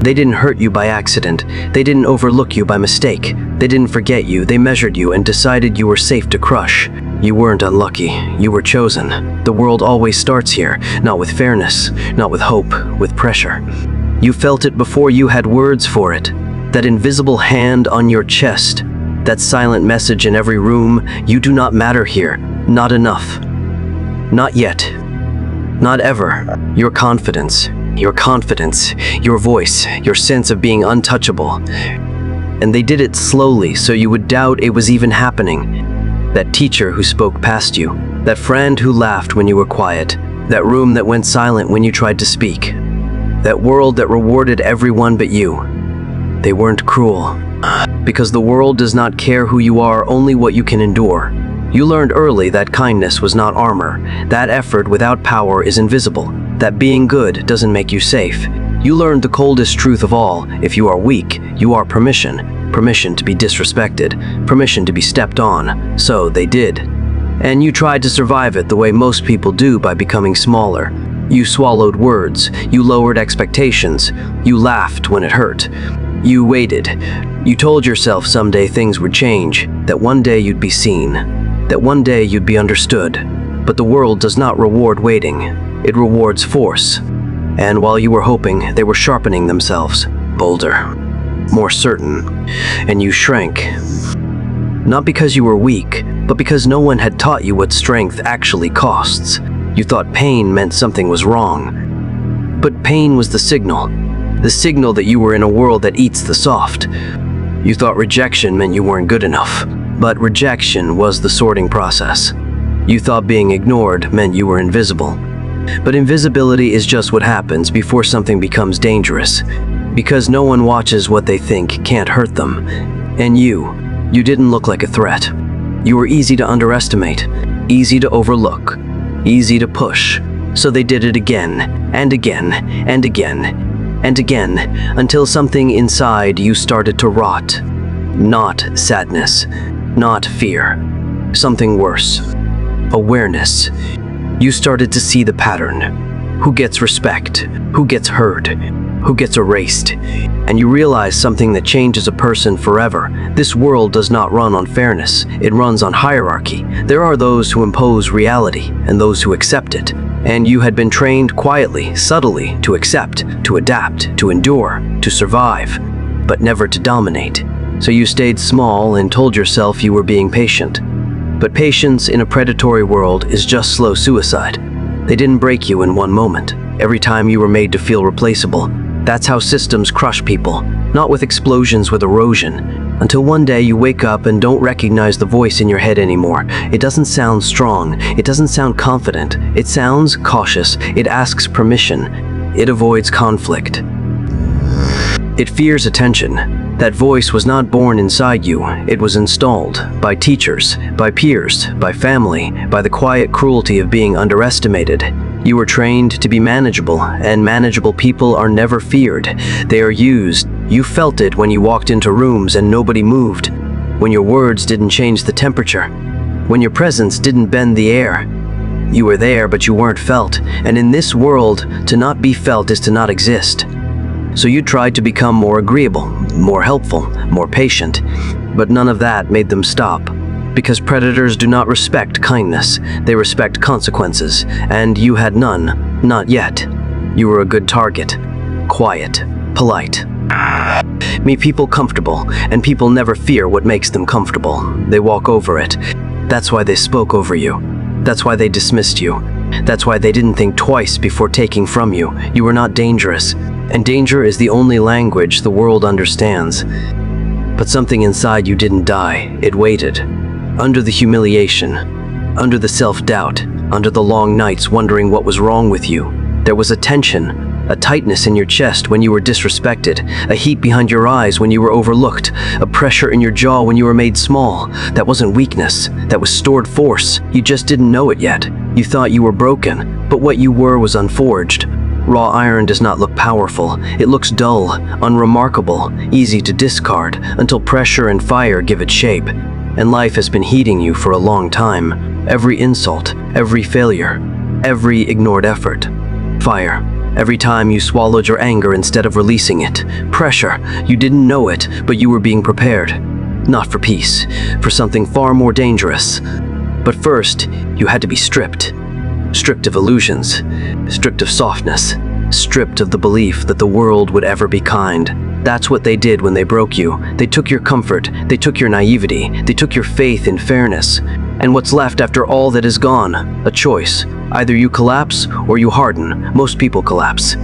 They didn't hurt you by accident. They didn't overlook you by mistake. They didn't forget you. They measured you and decided you were safe to crush. You weren't unlucky. You were chosen. The world always starts here, not with fairness, not with hope, with pressure. You felt it before you had words for it. That invisible hand on your chest. That silent message in every room. You do not matter here. Not enough. Not yet. Not ever. Your confidence, your voice, your sense of being untouchable. And they did it slowly so you would doubt it was even happening. That teacher who spoke past you, that friend who laughed when you were quiet, that room that went silent when you tried to speak, that world that rewarded everyone but you. They weren't cruel, because the world does not care who you are, only what you can endure. You learned early that kindness was not armor, that effort without power is invisible, that being good doesn't make you safe. You learned the coldest truth of all: if you are weak, you are permission. Permission to be disrespected, permission to be stepped on. So they did. And you tried to survive it the way most people do, by becoming smaller. You swallowed words, you lowered expectations, you laughed when it hurt. You waited. You told yourself someday things would change, that one day you'd be seen, that one day you'd be understood. But the world does not reward waiting. It rewards force. And while you were hoping, they were sharpening themselves, bolder, more certain, and you shrank. Not because you were weak, but because no one had taught you what strength actually costs. You thought pain meant something was wrong. But pain was the signal that you were in a world that eats the soft. You thought rejection meant you weren't good enough, but rejection was the sorting process. You thought being ignored meant you were invisible. But invisibility is just what happens before something becomes dangerous, because no one watches what they think can't hurt them. And you didn't look like a threat. You were easy to underestimate, easy to overlook, easy to push. So they did it again, and again, and again, and again, until something inside you started to rot. Not sadness, not fear, something worse. Awareness. You started to see the pattern. Who gets respect? Who gets heard? Who gets erased? And you realize something that changes a person forever. This world does not run on fairness. It runs on hierarchy. There are those who impose reality and those who accept it. And you had been trained quietly, subtly, to accept, to adapt, to endure, to survive, but never to dominate. So you stayed small and told yourself you were being patient. But patience in a predatory world is just slow suicide. They didn't break you in one moment. Every time you were made to feel replaceable. That's how systems crush people, not with explosions, with erosion. Until one day you wake up and don't recognize the voice in your head anymore. It doesn't sound strong. It doesn't sound confident. It sounds cautious. It asks permission. It avoids conflict. It fears attention. That voice was not born inside you. It was installed by teachers, by peers, by family, by the quiet cruelty of being underestimated. You were trained to be manageable, and manageable people are never feared. They are used. You felt it when you walked into rooms and nobody moved, when your words didn't change the temperature, when your presence didn't bend the air. You were there, but you weren't felt. And in this world, to not be felt is to not exist. So you tried to become more agreeable, more helpful, more patient, but none of that made them stop. Because predators do not respect kindness, they respect consequences, and you had none, not yet. You were a good target, quiet, polite. Made people comfortable, and people never fear what makes them comfortable. They walk over it. That's why they spoke over you. That's why they dismissed you. That's why they didn't think twice before taking from you. You were not dangerous. And danger is the only language the world understands. But something inside you didn't die. It waited. Under the humiliation, under the self-doubt, under the long nights wondering what was wrong with you. There was a tension, a tightness in your chest when you were disrespected, a heat behind your eyes when you were overlooked, a pressure in your jaw when you were made small. That wasn't weakness. That was stored force. You just didn't know it yet. You thought you were broken, but what you were was unforged. Raw iron does not look powerful. It looks dull, unremarkable, easy to discard, until pressure and fire give it shape. And life has been heating you for a long time. Every insult, every failure, every ignored effort. Fire. Every time you swallowed your anger instead of releasing it. Pressure. You didn't know it, but you were being prepared. Not for peace, for something far more dangerous. But first, you had to be stripped. Stripped of illusions, stripped of softness, stripped of the belief that the world would ever be kind. That's what they did when they broke you. They took your comfort, they took your naivety, they took your faith in fairness. And what's left after all that is gone? A choice. Either you collapse or you harden. Most people collapse.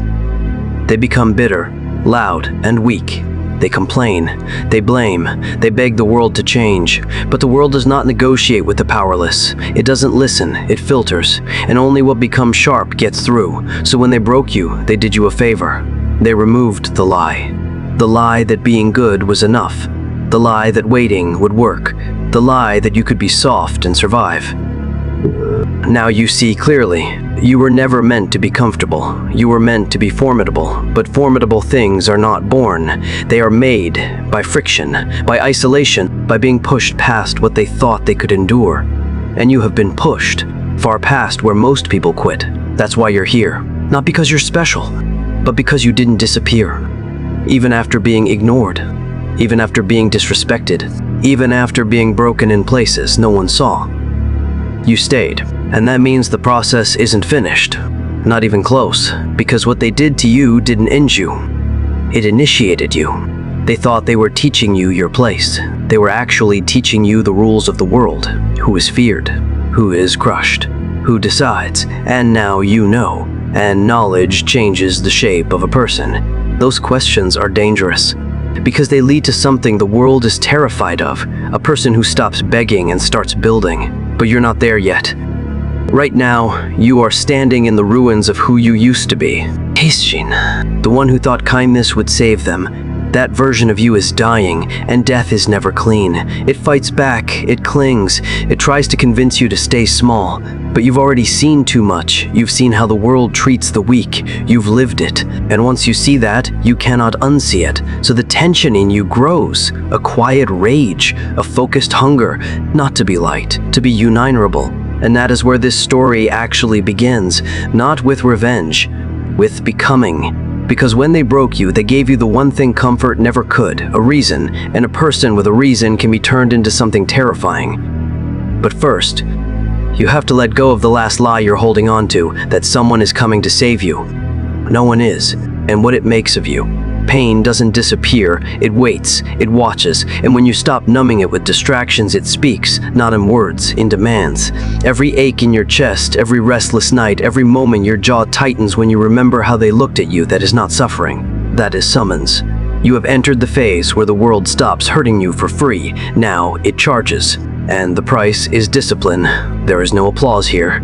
They become bitter, loud, and weak. They complain, they blame, they beg the world to change. But the world does not negotiate with the powerless. It doesn't listen, it filters, and only what becomes sharp gets through. So when they broke you, they did you a favor. They removed the lie. The lie that being good was enough. The lie that waiting would work. The lie that you could be soft and survive. Now you see clearly. You were never meant to be comfortable. You were meant to be formidable. But formidable things are not born. They are made by friction, by isolation, by being pushed past what they thought they could endure. And you have been pushed, far past where most people quit. That's why you're here. Not because you're special, but because you didn't disappear. Even after being ignored. Even after being disrespected. Even after being broken in places no one saw. You stayed, and that means the process isn't finished. Not even close, because what they did to you didn't end you. It initiated you. They thought they were teaching you your place. They were actually teaching you the rules of the world. Who is feared? Who is crushed? Who decides? And now you know. And knowledge changes the shape of a person. Those questions are dangerous, because they lead to something the world is terrified of. A person who stops begging and starts building. But you're not there yet. Right now, you are standing in the ruins of who you used to be. Heishin, the one who thought kindness would save them. That version of you is dying, and death is never clean. It fights back, it clings, it tries to convince you to stay small. But you've already seen too much. You've seen how the world treats the weak. You've lived it. And once you see that, you cannot unsee it. So the tension in you grows. A quiet rage, a focused hunger, not to be liked, to be unignorable. And that is where this story actually begins. Not with revenge, with becoming. Because when they broke you, they gave you the one thing comfort never could, a reason. And a person with a reason can be turned into something terrifying. But first, you have to let go of the last lie you're holding on to, that someone is coming to save you. No one is, and what it makes of you. Pain doesn't disappear, it waits, it watches, and when you stop numbing it with distractions, it speaks, not in words, in demands. Every ache in your chest, every restless night, every moment your jaw tightens when you remember how they looked at you, that is not suffering. That is summons. You have entered the phase where the world stops hurting you for free. Now it charges. And the price is discipline. There is no applause here.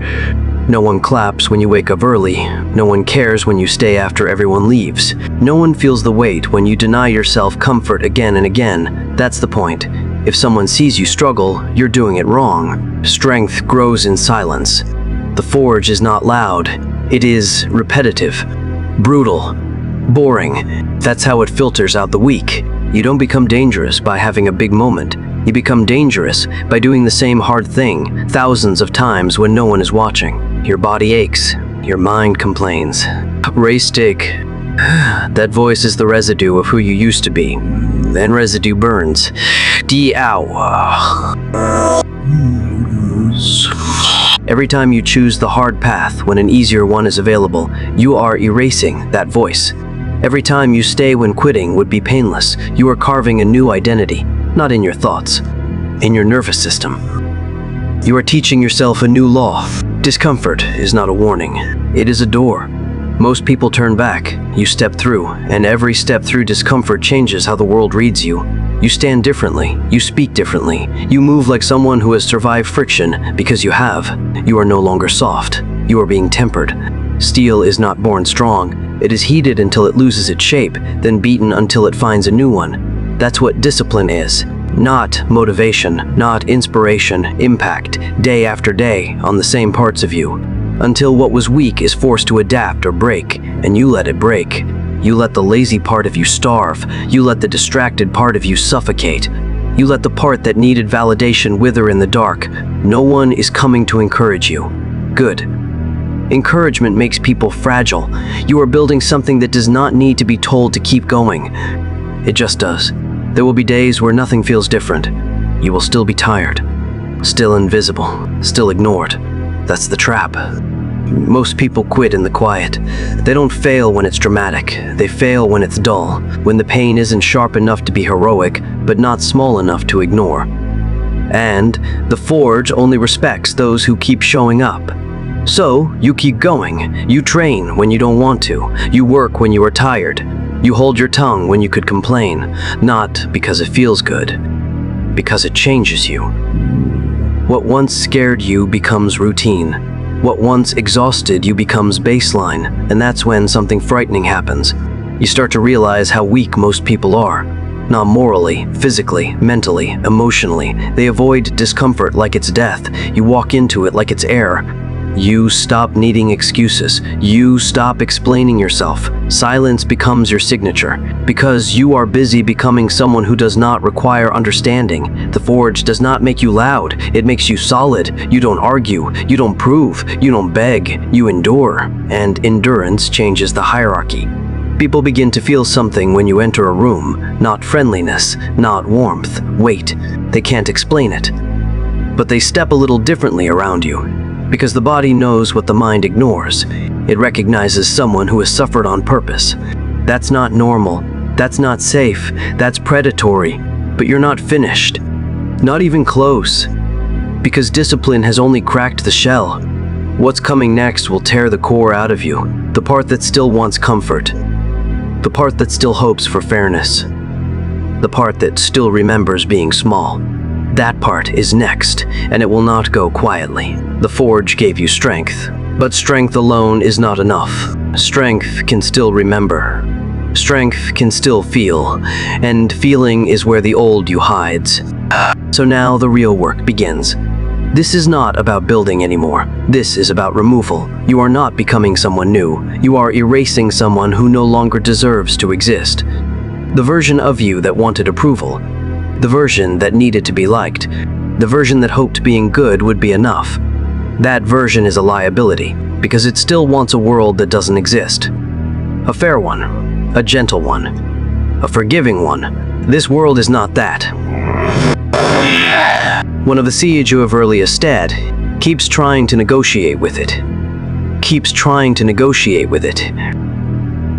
No one claps when you wake up early. No one cares when you stay after everyone leaves. No one feels the weight when you deny yourself comfort again and again. That's the point. If someone sees you struggle, you're doing it wrong. Strength grows in silence. The forge is not loud. It is repetitive, brutal, boring. That's how it filters out the weak. You don't become dangerous by having a big moment. You become dangerous by doing the same hard thing thousands of times when no one is watching. Your body aches. Your mind complains. Ray stick. That voice is the residue of who you used to be. And residue burns. Every time you choose the hard path when an easier one is available, you are erasing that voice. Every time you stay when quitting would be painless, you are carving a new identity. Not in your thoughts, in your nervous system. You are teaching yourself a new law. Discomfort is not a warning, it is a door. Most people turn back, you step through, and every step through discomfort changes how the world reads you. You stand differently, you speak differently, you move like someone who has survived friction because you have. You are no longer soft, you are being tempered. Steel is not born strong, it is heated until it loses its shape, then beaten until it finds a new one. That's what discipline is. Not motivation, not inspiration, impact, day after day, on the same parts of you. Until what was weak is forced to adapt or break, and you let it break. You let the lazy part of you starve. You let the distracted part of you suffocate. You let the part that needed validation wither in the dark. No one is coming to encourage you. Good. Encouragement makes people fragile. You are building something that does not need to be told to keep going. It just does. There will be days where nothing feels different. You will still be tired, still invisible, still ignored. That's the trap. Most people quit in the quiet. They don't fail when it's dramatic. They fail when it's dull, when the pain isn't sharp enough to be heroic, but not small enough to ignore. And the Forge only respects those who keep showing up. So, you keep going. You train when you don't want to. You work when you are tired. You hold your tongue when you could complain, not because it feels good, because it changes you. What once scared you becomes routine. What once exhausted you becomes baseline, and that's when something frightening happens. You start to realize how weak most people are. Not morally, physically, mentally, emotionally. They avoid discomfort like it's death. You walk into it like it's air. You stop needing excuses. You stop explaining yourself. Silence becomes your signature. Because you are busy becoming someone who does not require understanding. The Forge does not make you loud. It makes you solid. You don't argue. You don't prove. You don't beg. You endure. And endurance changes the hierarchy. People begin to feel something when you enter a room. Not friendliness, not warmth. Wait, they can't explain it. But they step a little differently around you. Because the body knows what the mind ignores. It recognizes someone who has suffered on purpose. That's not normal. That's not safe. That's predatory. But you're not finished. Not even close. Because discipline has only cracked the shell. What's coming next will tear the core out of you. The part that still wants comfort. The part that still hopes for fairness. The part that still remembers being small. That part is next, and it will not go quietly. The Forge gave you strength, but strength alone is not enough. Strength can still remember. Strength can still feel, and feeling is where the old you hides. So now the real work begins. This is not about building anymore. This is about removal. You are not becoming someone new. You are erasing someone who no longer deserves to exist. The version of you that wanted approval. The version that needed to be liked. The version that hoped being good would be enough. That version is a liability, because it still wants a world that doesn't exist. A fair one. A gentle one. A forgiving one. This world is not that. One of the siege of Earliestad keeps trying to negotiate with it. Keeps trying to negotiate with it.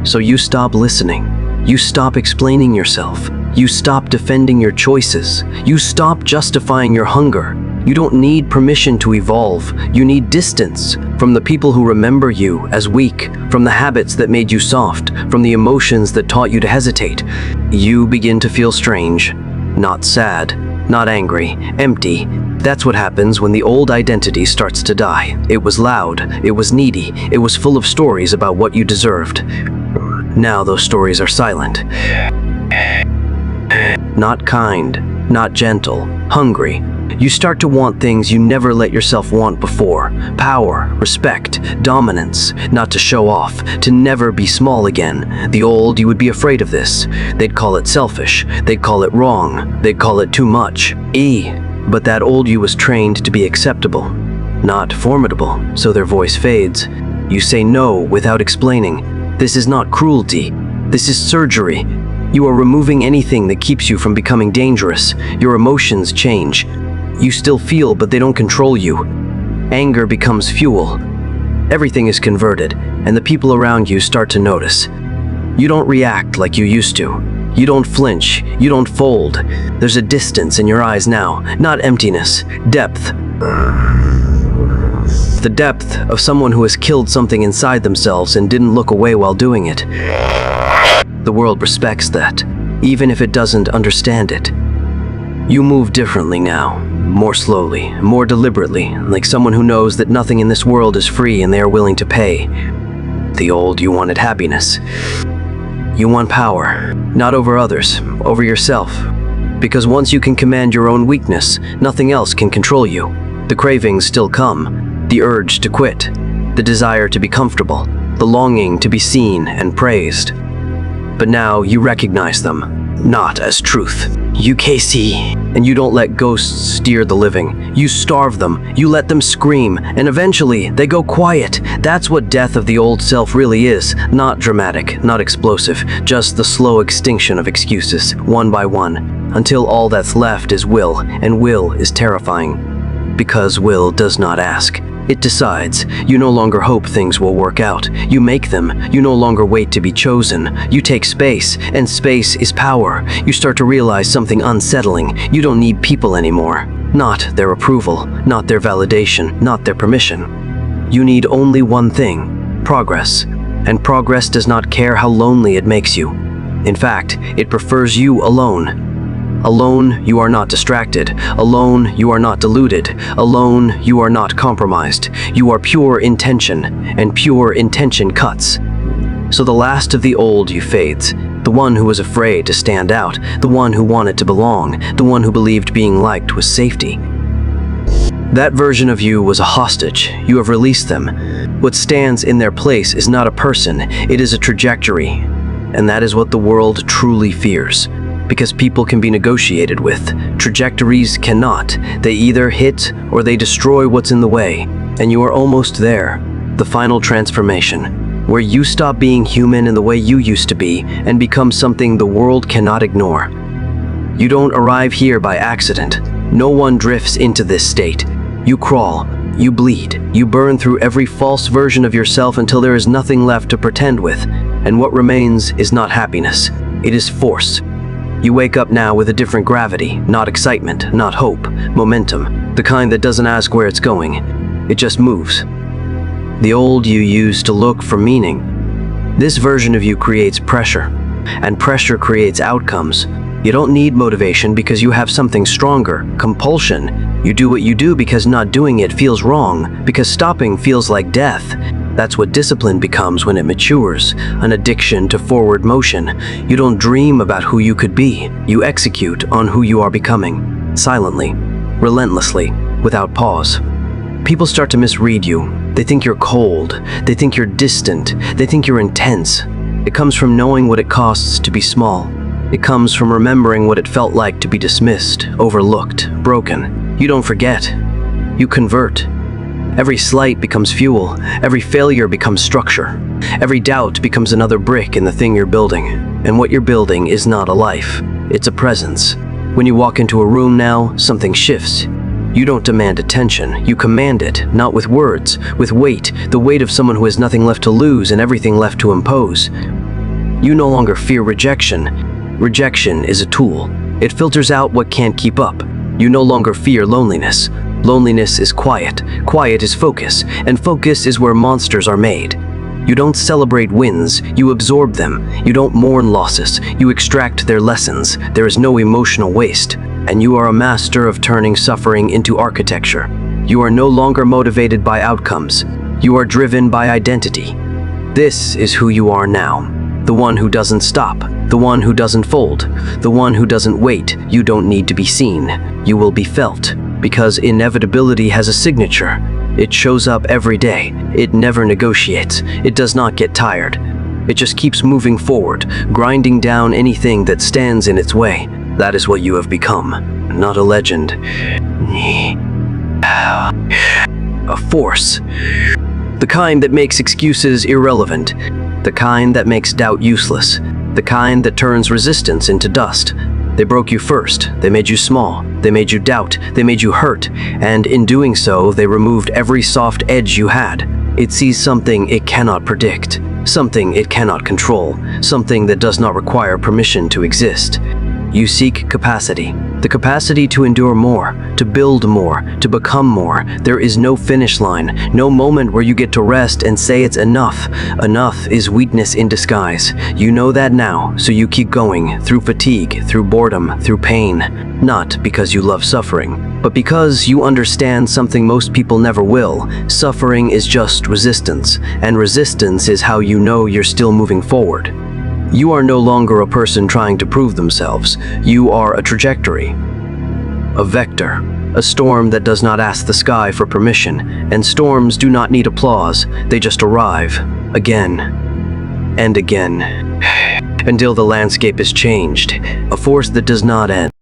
So you stop listening. You stop explaining yourself. You stop defending your choices. You stop justifying your hunger. You don't need permission to evolve. You need distance from the people who remember you as weak, from the habits that made you soft, from the emotions that taught you to hesitate. You begin to feel strange, not sad, not angry, empty. That's what happens when the old identity starts to die. It was loud, it was needy, it was full of stories about what you deserved. Now those stories are silent. Not kind, not gentle, hungry. You start to want things you never let yourself want before. Power, respect, dominance, not to show off, to never be small again. The old, you would be afraid of this. They'd call it selfish, they'd call it wrong, they'd call it too much. But that old you was trained to be acceptable, not formidable, so their voice fades. You say no without explaining. This is not cruelty, this is surgery. You are removing anything that keeps you from becoming dangerous. Your emotions change. You still feel, but they don't control you. Anger becomes fuel. Everything is converted, and the people around you start to notice. You don't react like you used to. You don't flinch. You don't fold. There's a distance in your eyes now, not emptiness, depth. The depth of someone who has killed something inside themselves and didn't look away while doing it. The world respects that, even if it doesn't understand it. You move differently now, more slowly, more deliberately, like someone who knows that nothing in this world is free and they are willing to pay. The old, you wanted happiness. You want power, not over others, over yourself. Because once you can command your own weakness, nothing else can control you. The cravings still come, the urge to quit, the desire to be comfortable, the longing to be seen and praised. But now you recognize them. not as truth. You KC, and you don't let ghosts steer the living. You starve them, you let them scream, and eventually they go quiet. That's what death of the old self really is. Not dramatic, not explosive, just the slow extinction of excuses, one by one, until all that's left is will, and will is terrifying. Because will does not ask. It decides. You no longer hope things will work out. You make them. You no longer wait to be chosen. You take space, and space is power. You start to realize something unsettling. You don't need people anymore. Not their approval, not their validation, not their permission. You need only one thing: progress. And progress does not care how lonely it makes you. In fact, it prefers you alone. Alone, you are not distracted. Alone, you are not deluded. Alone, you are not compromised. You are pure intention, and pure intention cuts. So the last of the old you fades, the one who was afraid to stand out, the one who wanted to belong, the one who believed being liked was safety. That version of you was a hostage. You have released them. What stands in their place is not a person, it is a trajectory. And that is what the world truly fears. Because people can be negotiated with, trajectories cannot. They either hit or they destroy what's in the way. And you are almost there. The final transformation, where you stop being human in the way you used to be and become something the world cannot ignore. You don't arrive here by accident. No one drifts into this state. You crawl, you bleed, you burn through every false version of yourself until there is nothing left to pretend with. And what remains is not happiness. It is force. You wake up now with a different gravity, not excitement, not hope, momentum, the kind that doesn't ask where it's going. It just moves. The old you used to look for meaning. This version of you creates pressure, and pressure creates outcomes. You don't need motivation because you have something stronger, compulsion. You do what you do because not doing it feels wrong, because stopping feels like death. That's what discipline becomes when it matures, an addiction to forward motion. You don't dream about who you could be. You execute on who you are becoming, silently, relentlessly, without pause. People start to misread you. They think you're cold. They think you're distant. They think you're intense. It comes from knowing what it costs to be small. It comes from remembering what it felt like to be dismissed, overlooked, broken. You don't forget. You convert. Every slight becomes fuel. Every failure becomes structure. Every doubt becomes another brick in the thing you're building. And what you're building is not a life. It's a presence. When you walk into a room now, something shifts. You don't demand attention. You command it, not with words, with weight, the weight of someone who has nothing left to lose and everything left to impose. You no longer fear rejection. Rejection is a tool. It filters out what can't keep up. You no longer fear loneliness. Loneliness is quiet. Quiet is focus, and focus is where monsters are made. You don't celebrate wins, you absorb them. You don't mourn losses, you extract their lessons. There is no emotional waste, and you are a master of turning suffering into architecture. You are no longer motivated by outcomes. You are driven by identity. This is who you are now. The one who doesn't stop, the one who doesn't fold, the one who doesn't wait. You don't need to be seen. You will be felt. Because inevitability has a signature. It shows up every day. It never negotiates. It does not get tired. It just keeps moving forward, grinding down anything that stands in its way. That is what you have become. Not a legend. A force. The kind that makes excuses irrelevant. The kind that makes doubt useless. The kind that turns resistance into dust. They broke you first. They made you small. They made you doubt. They made you hurt. And in doing so, they removed every soft edge you had. It sees something it cannot predict. Something it cannot control. Something that does not require permission to exist. You seek capacity. The capacity to endure more, to build more, to become more. There is no finish line, no moment where you get to rest and say it's enough. Enough is weakness in disguise. You know that now, so you keep going, through fatigue, through boredom, through pain. Not because you love suffering, but because you understand something most people never will. Suffering is just resistance, and resistance is how you know you're still moving forward. You are no longer a person trying to prove themselves. You are a trajectory, a vector, a storm that does not ask the sky for permission, and storms do not need applause. They just arrive, again and again until the landscape is changed. A force that does not end.